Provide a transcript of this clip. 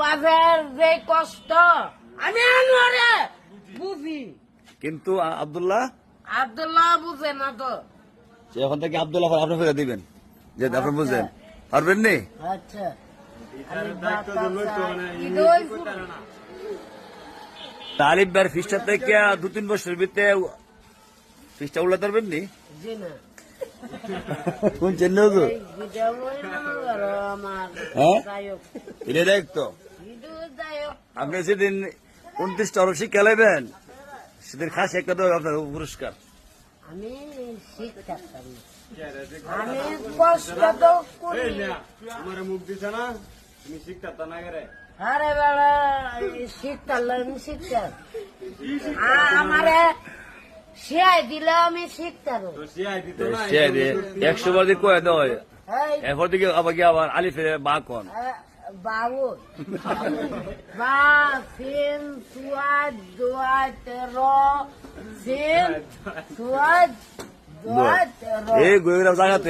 বাপের যে কষ্ট আমি আনোয়ারে বুঝি, কিন্তু আব্দুল্লাহ আব্দুল্লাহ বুঝে না তো। সে এখন থেকে আব্দুল্লাহ আপনি ফেলে দিবেন, যে আপনি বুঝেন পারবেন নি। আচ্ছা ঈদই তালিব ভাইয়ের ফিসটা থেকে 2-3 বছরের ভিতরে ফিসটা উল্লা পারবেন নি। জি না, কোন চেন্নাই তো এই ভিডিও মনে আমার হ্যাঁ গায়ক, এটা দেখতো ভিডিও গায়ক। আপনি সেদিন 29টা অরব শিক্ষা লাইবেন, সেদিন খাস একটা দেবো আপনার পুরস্কার। আমি শিখতাম না, আমি কষ্ট তো করি। আমার মুখ দিছে না, তুমি শিখতা না করে। আরে বেলা শিখতাম, আমি শিখতাম। আমারে শিয়াই দিলে আমি শিখতাম। তো সিআই দিত না। সে 100 বার দিয়ে কয়ে দেওয়া হয়, এই এরপর দিকে আবার গিয়ে আবার আলিফের বা কন বাবু বা সিন সুয়াদ দোয়াত র সিন সুয়াদ দোয়াত র। এই গোয়েরা জায়গাতে